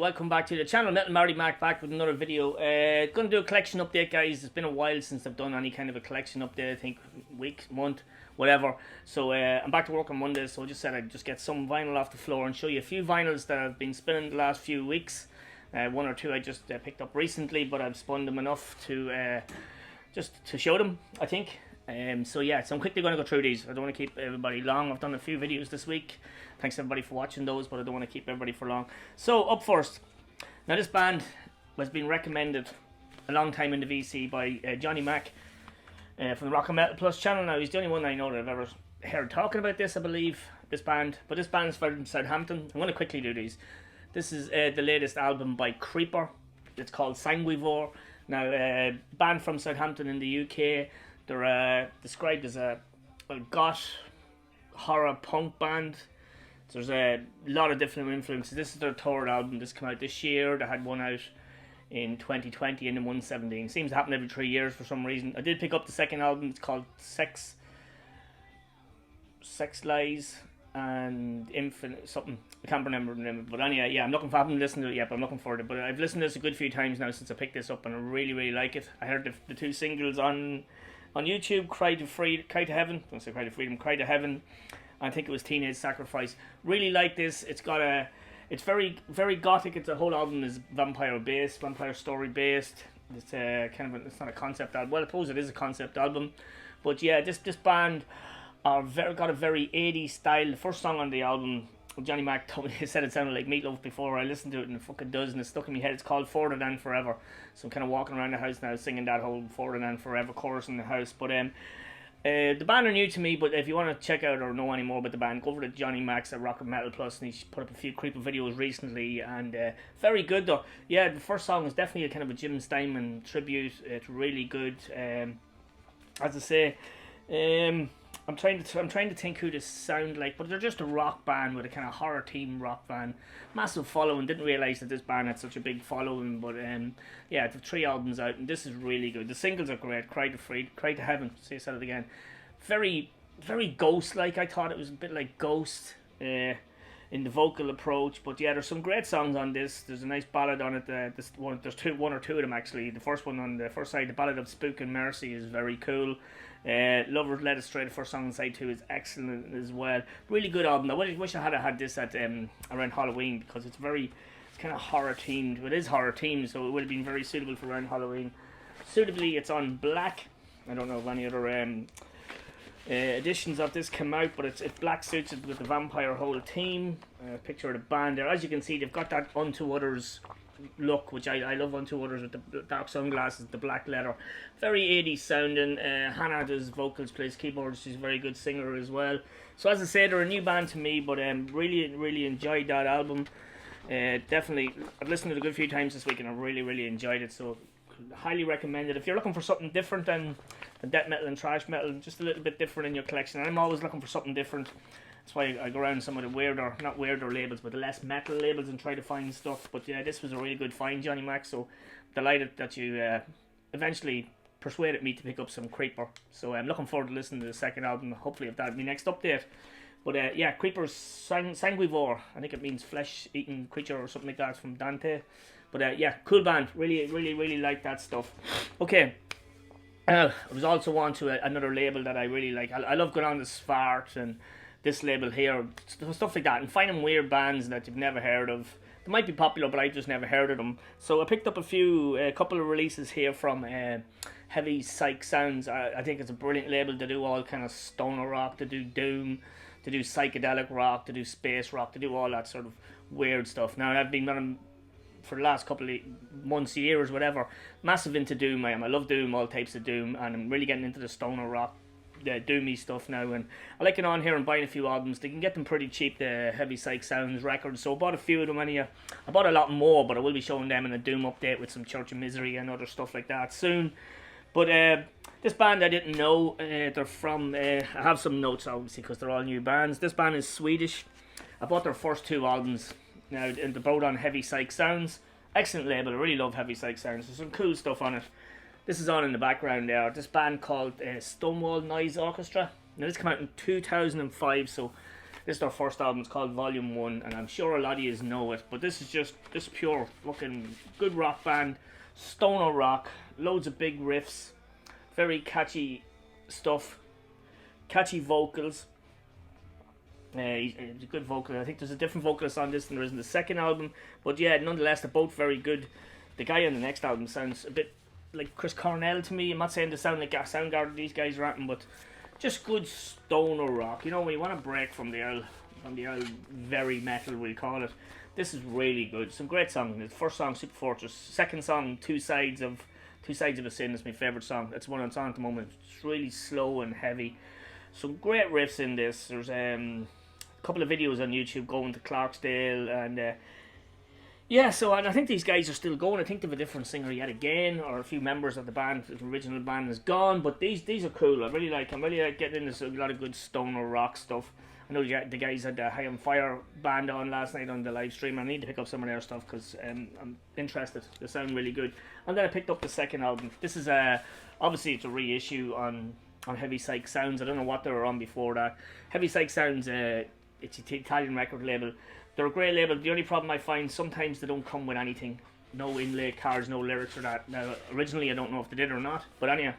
welcome back to the channel. Metal Marty Mac back with another video. Gonna do a collection update, guys. It's been a while since I've done any kind of a collection update. I think week, month, whatever. So I'm back to work on Monday, so I just said I'd just get some vinyl off the floor and show you a few vinyls that I've been spinning the last few weeks. One or two I just picked up recently, but I've spun them enough to just to show them, I think. So yeah, so I'm quickly going to go through these. I don't want to keep everybody long. I've done a few videos this week. Thanks everybody for watching those, but I don't want to keep everybody for long. So up first, now this band was being recommended a long time in the VC by Johnny Mac from the Rock and Metal Plus channel. Now he's the only one I know that I've ever heard talking about this, I believe, this band. But this band is from Southampton. I'm going to quickly do these. This is the latest album by Creeper. It's called Sanguivore. Now, band from Southampton in the UK. They're described as a goth horror punk band. So there's a lot of different influences. This is their third album. This came out this year. They had one out in 2020 and then 117. Seems to happen every 3 years for some reason. I did pick up the second album. It's called Sex Lies and Infinite something. I can't remember the name. But anyway, yeah, I haven't listened to it yet, but I'm looking forward to it. But I've listened to this a good few times now since I picked this up, and I really, really like it. I heard the two singles on YouTube, Cry to Heaven. Don't say Cry to Freedom, Cry to Heaven. I think it was Teenage Sacrifice. Really like this. It's very, very gothic. It's a whole album is vampire based, vampire story based. It's it's not a concept album. Well, I suppose it is a concept album, but yeah, this band got a very 80s style. The first song on the album, Johnny Mac told me, he said it sounded like Meatloaf before. I listened to it and it fucking does, and it's stuck in my head. It's called Further Than Forever. So I'm kind of walking around the house now singing that whole Further Than Forever chorus in the house. But the band are new to me, but if you want to check out or know any more about the band, go over to Johnny Mac's at Rock and Metal Plus, and he's put up a few Creeper videos recently, and very good though. Yeah, the first song is definitely a kind of a Jim Steinman tribute. It's really good. As I say, I'm trying to think who this sound like, but they're just a rock band with a kind of horror theme rock band. Massive following. Didn't realise that this band had such a big following, but yeah, the 3 albums out, and this is really good. The singles are great. Cry to Heaven. See, I said it again. Very, very Ghost-like. I thought it was a bit like Ghost in the vocal approach, but yeah, there's some great songs on this. There's a nice ballad on it. There's one or two of them actually. The first one on the first side, the Ballad of Spook and Mercy, is very cool. Lovers Led Astray, the first song on side 2, is excellent as well. Really good album. I wish I had this at around Halloween, because it's kind of horror themed. It is horror themed, so it would have been very suitable for around Halloween. Suitably, it's on black. I don't know if any other editions of this come out, but it's black suits with the vampire whole theme. Picture of the band there. As you can see, they've got that Unto Others look, which I love Unto Others, with the dark sunglasses, the black leather. Very 80s sounding. Hannah does vocals, plays keyboards. She's a very good singer as well. So as I say, they're a new band to me, but really, really enjoyed that album. Definitely, I've listened to it a good few times this week, and I really, really enjoyed it. So highly recommend it. If you're looking for something different than death metal and thrash metal, just a little bit different in your collection. I'm always looking for something different. That's why I go around some of the not weirder labels, but the less metal labels, and try to find stuff. But yeah, this was a really good find, Johnny Mac. So delighted that you eventually persuaded me to pick up some Creeper. So I'm looking forward to listening to the second album. Hopefully, if that'll be next update. But yeah, Creeper's Sanguivore. I think it means flesh-eating creature or something like that. It's from Dante. But yeah, cool band. Really, really, really like that stuff. Okay. I was also on to another label that I really like. I love going on to Svart and this label here, stuff like that, and finding weird bands that you've never heard of. They might be popular, but I've just never heard of them. So I picked up a couple of releases here from Heavy Psych Sounds. I think it's a brilliant label. They do all kind of stoner rock, they do doom, they do psychedelic rock, they do space rock, they do all that sort of weird stuff. Now, I've been running for the last couple of months, years, whatever, massive into doom. I love doom, all types of doom, and I'm really getting into the stoner rock, the doomy stuff now, and I like it on here and buying a few albums. They can get them pretty cheap, the Heavy Psych Sounds records, so I bought a few of them. I bought a lot more, but I will be showing them in a doom update with some Church of Misery and other stuff like that soon. But this band I didn't know. They're from I have some notes obviously because they're all new bands. This band is Swedish. I bought their first 2 albums. Now they're both on Heavy Psych Sounds. Excellent label. I really love Heavy Psych Sounds. There's some cool stuff on it. This is on in the background there. This band called Stonewall Noise Orchestra. Now this came out in 2005, so This is their first album. It's called Volume 1, and I'm sure a lot of you know it. But this is just this pure fucking good rock band, stoner rock, loads of big riffs, very catchy stuff, catchy vocals. He's a good vocalist. I think there's a different vocalist on this than there is in the second album, but yeah, nonetheless, they're both very good. The guy on the next album sounds a bit like Chris Cornell to me. I'm not saying they sound like Soundgarden, these guys are acting, but just good stoner rock. You know, when you want to break from the old very metal, we'll call it. This is really good. Some great songs. The first song, Super Fortress. Second song, Two Sides of a Sin, is my favourite song. That's one on song at the moment. It's really slow and heavy. Some great riffs in this. There's a couple of videos on YouTube going to Clarksdale, and yeah, so and I think these guys are still going. I think they have a different singer yet again, or a few members of the band. The original band is gone, but these are cool. I'm really like getting into a lot of good stoner rock stuff. I know the guys had the High on Fire band on last night on the live stream. I need to pick up some of their stuff because I'm interested. They sound really good. And then I picked up the second album. This is obviously it's a reissue on Heavy Psych Sounds. I don't know what they were on before that. Heavy Psych Sounds, it's an Italian record label. They're a great label. The only problem I find, sometimes they don't come with anything. No inlay cards, no lyrics or that. Now, originally I don't know if they did or not. But anyhow,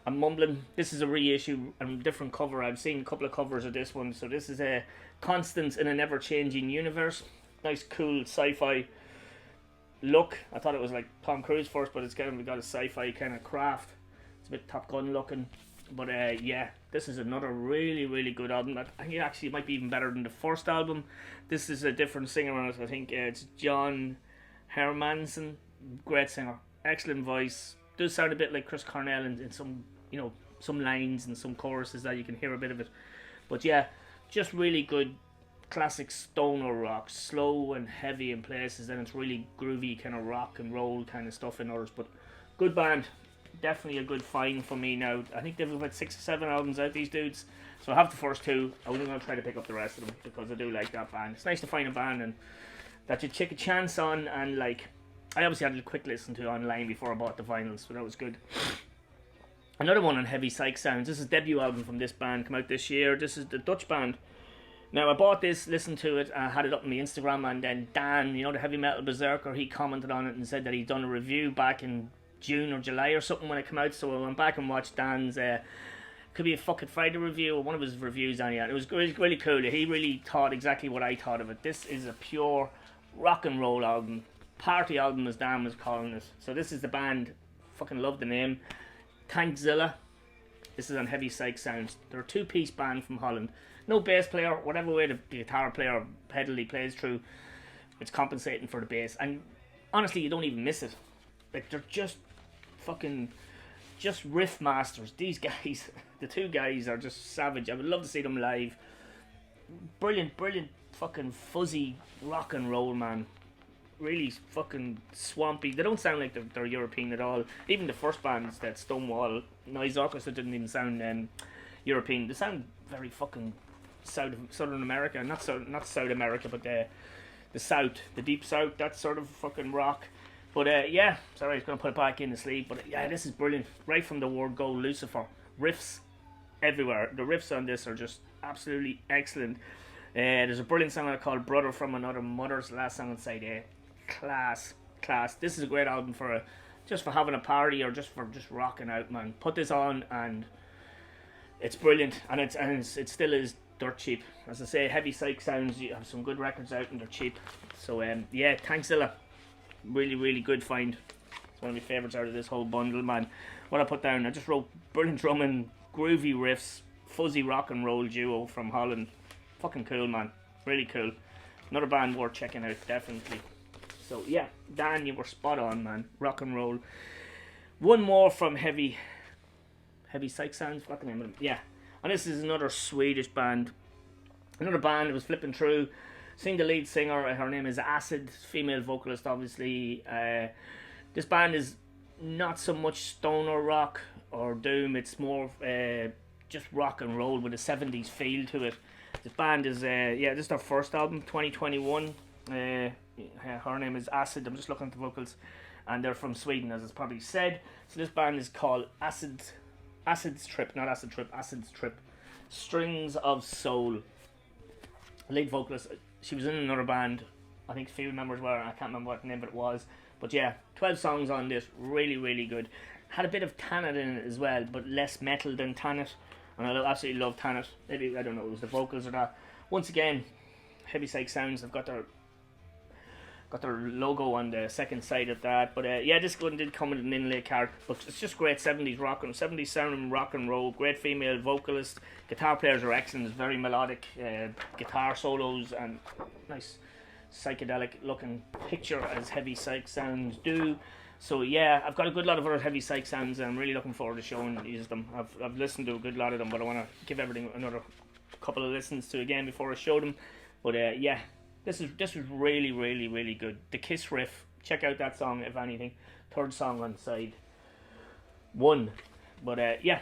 I'm mumbling. This is a reissue and different cover. I've seen a couple of covers of this one. So this is a Constants in a Never-Changing Universe. Nice, cool sci-fi look. I thought it was like Tom Cruise first, but it's got a sci-fi kind of craft. It's a bit Top Gun looking. But yeah, this is another really, really good album. I think it actually might be even better than the first album. This is a different singer on it. I think it's John Hermanson. Great singer. Excellent voice. Does sound a bit like Chris Cornell in some, you know, some lines and some choruses that you can hear a bit of it. But yeah, just really good classic stoner rock. Slow and heavy in places. Then it's really groovy kind of rock and roll kind of stuff in others. But good band. Definitely a good find for me now. I think they've about 6 or 7 albums out, these dudes. So I have the first 2. I'm going to try to pick up the rest of them because I do like that band. It's nice to find a band and that you take a chance on, and like I obviously had a quick listen to online before I bought the vinyls, so that was good. Another one on Heavy Psych Sounds. This is a debut album from this band, come out this year. This is the Dutch band. Now I bought this, listened to it, I had it up on my Instagram, and then Dan, you know, the Heavy Metal Berserker, he commented on it and said that he'd done a review back in June or July or something when it came out. So I went back and watched Dan's could be a fucking Friday review or one of his reviews on it. It was really cool. He really thought exactly what I thought of it. This is a pure rock and roll album, party album as Dan was calling it. So this is the band, fucking love the name, TZilla. This is on Heavy Psych Sounds. They're a 2-piece band from Holland. No bass player, whatever way the guitar player pedal he plays through, it's compensating for the bass. And honestly, you don't even miss it. Like, they're just fucking just riff masters. These guys, the 2 guys are just savage. I would love to see them live. Brilliant fucking fuzzy rock and roll, man. Really fucking swampy. They don't sound like they're European at all. Even the first bands, that Stonewall Noise Orchestra, didn't even sound European. They sound very fucking Southern America. Not South America, but the South, the Deep South, that sort of fucking rock. But yeah, sorry, I was going to put it back in the sleeve. But yeah, this is brilliant. Right from the word go, Lucifer. Riffs everywhere. The riffs on this are just absolutely excellent. There's a brilliant song called Brother from Another Mother's last song on side A. Class. This is a great album for just for having a party or just for rocking out, man. Put this on and it's brilliant. And it still is dirt cheap. As I say, Heavy Psych Sounds, you have some good records out and they're cheap. So yeah, TZilla. Really good find. It's one of my favourites out of this whole bundle, man. What I put down, I just wrote brilliant drumming, groovy riffs, fuzzy rock and roll duo from Holland. Fucking cool, man. Really cool. Another band worth checking out, definitely. So yeah, Dan, you were spot on, man. Rock and roll. One more from Heavy Psych Sounds. What the name of them? Yeah. And this is another Swedish band. Another band that was flipping through. Sing the lead singer, her name is Acid, female vocalist obviously. This band is not so much stoner rock or doom, it's more just rock and roll with a 70s feel to it. This band is, this is their first album, 2021. Her name is Acid, I'm just looking at the vocals, and they're from Sweden, as it's probably said. So this band is called Acid's Trip. Strings of Soul. lead vocalist. She was in another band. I think a few members were. I can't remember what name it was. But yeah, 12 songs on this. Really, really good. Had a bit of Tanit in it as well, but less metal than Tanit. And I absolutely love Tanit. Maybe, I don't know, it was the vocals or that. Once again, Heavy Psych Sounds. They've got their logo on the second side of that. But yeah, this one did come with an inlay card. But it's just great 70s rock and 70s sounding rock and roll. Great female vocalist. Guitar players are excellent. Very melodic guitar solos and nice psychedelic looking picture as Heavy Psych Sounds do. So yeah, I've got a good lot of other Heavy Psych Sounds and I'm really looking forward to showing them. I've listened to a good lot of them, but I want to give everything another couple of listens to again before I show them. But yeah, this was really, really, really good. The Kiss riff, check out that song if anything. Third song on side 1. But yeah,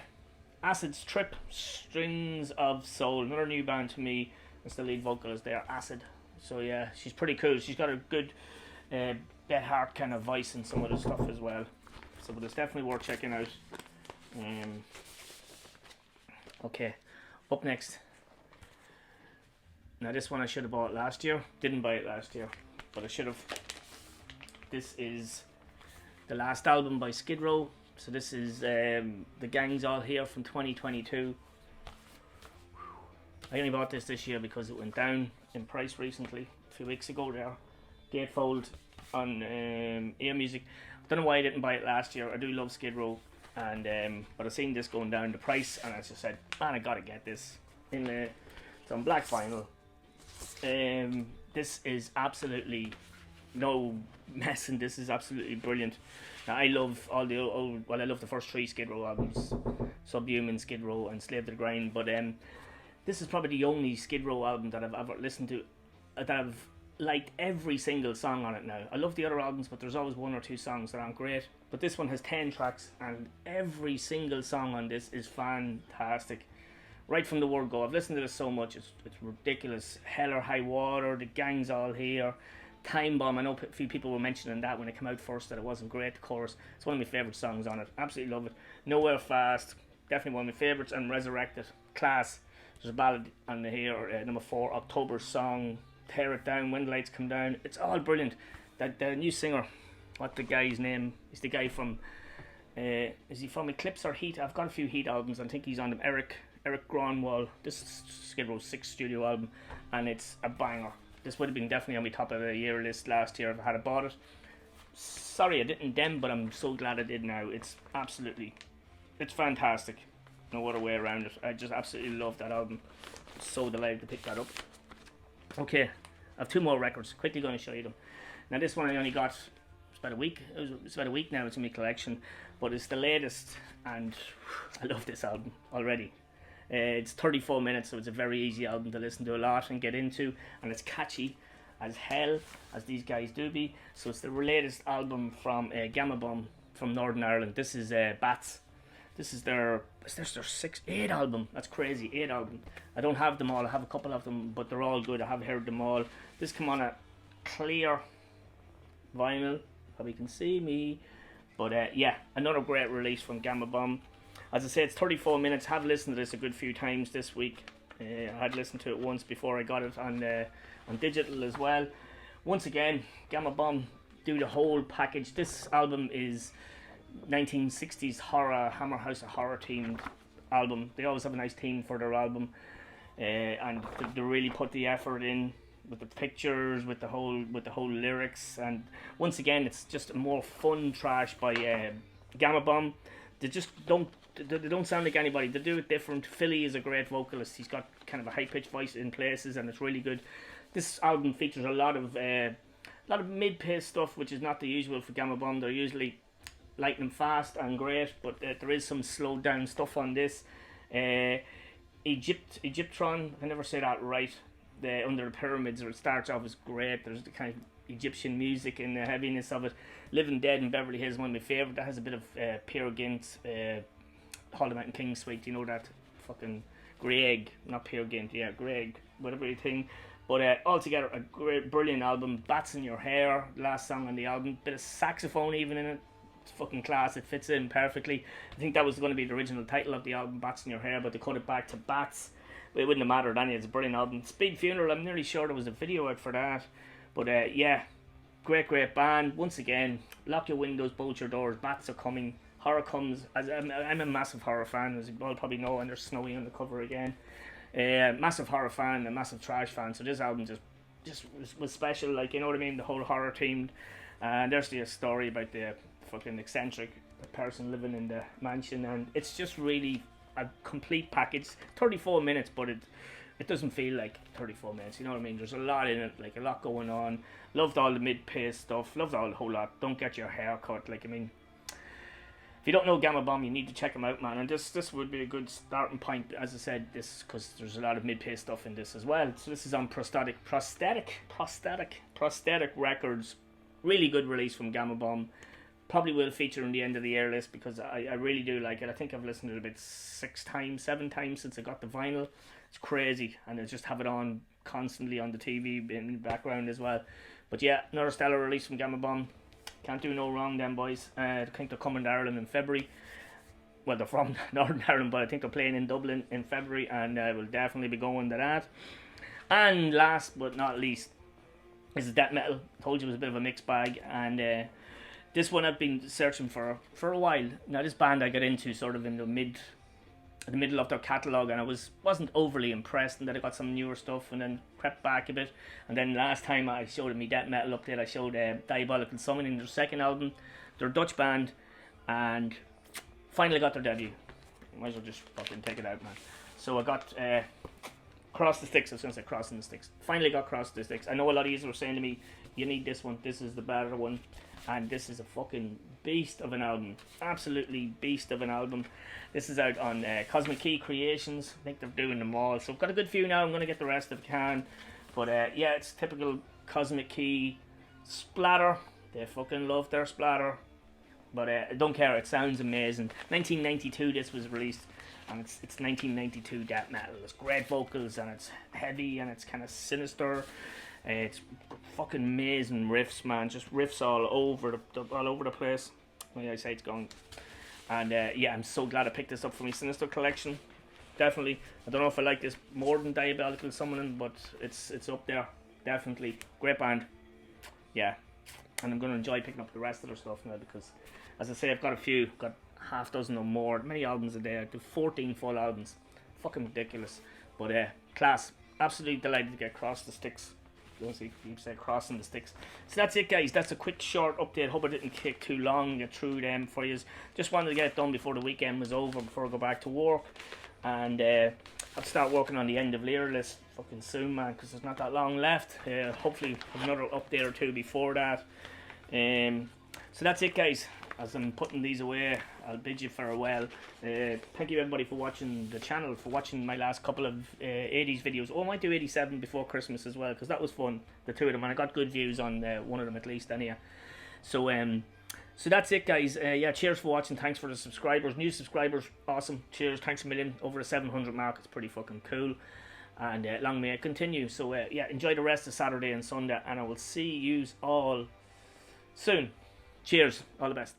Acid's Trip, Strings of Soul, another new band to me. It's the lead vocalist there, Acid. So yeah, she's pretty cool. She's got a good Bret Hart kind of voice in some of the stuff as well. So but it's definitely worth checking out. Okay, up next. Now this one I should have bought last year. Didn't buy it last year, but I should have. This is the last album by Skid Row. So this is The Gang's All Here from 2022. I only bought this year because it went down in price recently, a few weeks ago there. Gatefold on Ear Music. I don't know why I didn't buy it last year. I do love Skid Row, and but I seen this going down the price, and I just said, man, I gotta get this. It's on black vinyl. This is absolutely no messing. This is absolutely brilliant. Now I love all the old. Well, I love the first 3 Skid Row albums, Subhuman, Skid Row, and Slave to the Grind. But this is probably the only Skid Row album that I've ever listened to that I've liked every single song on it now. I love the other albums, but there's always 1 or 2 songs that aren't great. But this one has 10 tracks, and every single song on this is fantastic. Right from the word go. I've listened to this so much, it's ridiculous. Hell or High Water, The Gang's All Here, Time Bomb. I know a few people were mentioning that when it came out first, that it wasn't great, the chorus. It's one of my favourite songs on it. Absolutely love it. Nowhere Fast, definitely one of my favourites. And Resurrected, class. There's a ballad on the here, number 4, October Song, Tear It Down, When the Lights Come Down. It's all brilliant. That the new singer, what the guy's name? He's the guy from, is he from Eclipse or Heat? I've got a few Heat albums. I think he's on them. Eric Gronwall. This is Skid Row's 6th studio album, and it's a banger. This would have been definitely on my top of the year list last year if I had bought it. Sorry I didn't then, but I'm so glad I did now. It's fantastic. No other way around it. I just absolutely love that album. So delighted to pick that up. Okay, I have 2 more records. Quickly going to show you them. Now this one I only got. It's about a week. It's about a week now. It's in my collection, but it's the latest, and I love this album already. It's 34 minutes, so it's a very easy album to listen to a lot and get into, and it's catchy as hell, as these guys do be. So it's the latest album from Gamma Bomb from Northern Ireland. This is Bats. This is their 8 album. That's crazy, 8 album. I don't have them all. I have a couple of them, but they're all good. I have heard them all. This come on a clear vinyl. Probably can see me, but yeah, another great release from Gamma Bomb. As I say, it's 34 minutes. Have listened to this a good few times this week. I had listened to it once before I got it on digital as well. Once again, Gamma Bomb do the whole package. This album is 1960s horror, Hammer House of Horror themed album. They always have a nice theme for their album, and they really put the effort in with the pictures, with the whole lyrics. And once again, it's just a more fun trash by Gamma Bomb. They just don't sound like anybody. They do it different. Philly is a great vocalist. He's got kind of a high-pitched voice in places, and it's really good. This album features a lot of mid-paced stuff, which is not the usual for Gamma Bomb. They're usually lightning fast and great, but there is some slowed down stuff on this. Egyptron, I never say that right. Under the Pyramids, or it starts off as great. There's the kind of Egyptian music and the heaviness of it. Living Dead in Beverly Hills, one of my favourite. That has a bit of Peer Gynt, Hall Mountain King suite. You know that fucking Greg, not Peer Gynt, yeah, Greg, whatever you think. But altogether, a great, brilliant album. Bats in Your Hair, last song on the album. Bit of saxophone even in it. It's fucking class. It fits in perfectly. I think that was going to be the original title of the album, Bats in Your Hair, but they cut it back to Bats. it wouldn't have mattered anyway. It's a brilliant album. Speed Funeral, I'm nearly sure there was a video out for that. But yeah, great band. Once again, lock your windows, bolt your doors, bats are coming. Horror comes. I'm a massive horror fan, as you all probably know, and there's Snowy on the cover again. Massive horror fan, a massive Thrash fan. So this album just was special, like, you know what I mean, the whole horror themed. And there's the story about the fucking eccentric person living in the mansion, and it's just really a complete package. 34 minutes, but it doesn't feel like 34 minutes, you know what I mean? There's a lot in it, like a lot going on. Loved all the mid-pace stuff, loved all the whole lot. Don't get your hair cut, like, I mean, if you don't know Gamma Bomb, you need to check them out, man. And this would be a good starting point, as I said, this, because there's a lot of mid-pace stuff in this as well. So this is on prosthetic records. Really good release from Gamma Bomb. Probably will feature in the end of the year list, because I really do like it. I think I've listened to it about 7 times since I got the vinyl. It's crazy, and I just have it on constantly on the TV in the background as well. But yeah, another stellar release from Gamma Bomb. Can't do no wrong, them boys. I think they're coming to Ireland in February. Well, they're from Northern Ireland, but I think they're playing in Dublin in February, and I will definitely be going to that. And last but not least, this is Death Metal. I told you it was a bit of a mixed bag, and this one I've been searching for a while. Now, this band I got into sort of in the middle of their catalogue, and I wasn't overly impressed, and then I got some newer stuff and then crept back a bit. And then last time I showed me Death Metal update, I showed Diabolical Summoning, their second album. They're a Dutch band, and finally got their debut. Might as well just fucking take it out, man. So I got Cross the Sticks. I was going to say Crossing the Sticks. Finally got Cross the Sticks. I know a lot of you were saying to me, you need this one, this is the better one. And this is a fucking beast of an album. Absolutely beast of an album. This is out on Cosmic Key Creations. I think they're doing them all. So I've got a good few now. I'm going to get the rest if I can. But yeah, it's typical Cosmic Key splatter. They fucking love their splatter. But I don't care. It sounds amazing. 1992 this was released. And it's 1992 death metal. It's great vocals, and it's heavy, and it's kind of sinister. It's fucking amazing riffs, man. Just riffs all over the place. My eyesight's gone. And yeah, I'm so glad I picked this up for my Sinister collection. Definitely. I don't know if I like this more than Diabolical Summoning, but it's up there. Definitely. Great band. Yeah. And I'm going to enjoy picking up the rest of their stuff now, because, as I say, I've got a few. Got half dozen or more. Many albums a day. I do 14 full albums. Fucking ridiculous. But class. Absolutely delighted to get Cross the Sticks. You keep saying Crossing the Sticks. So that's it, guys. That's a quick short update. Hope I didn't take too long to get through them for you. Just wanted to get it done before the weekend was over, before I go back to work. And I'll start working on the end of layer list fucking soon, man, because there's not that long left. Hopefully have another update or two before that. So that's it, guys. As I'm putting these away, I'll bid you farewell. Thank you everybody for watching the channel, for watching my last couple of 80s videos. Oh, I might do 87 before Christmas as well, because that was fun, the two of them, and I got good views on one of them at least anyhow. So so that's it, guys. Yeah, cheers for watching. Thanks for the subscribers. New subscribers, awesome. Cheers, thanks a million. Over the 700 mark, it's pretty fucking cool. And long may it continue. So yeah, enjoy the rest of Saturday and Sunday, and I will see yous all soon. Cheers, all the best.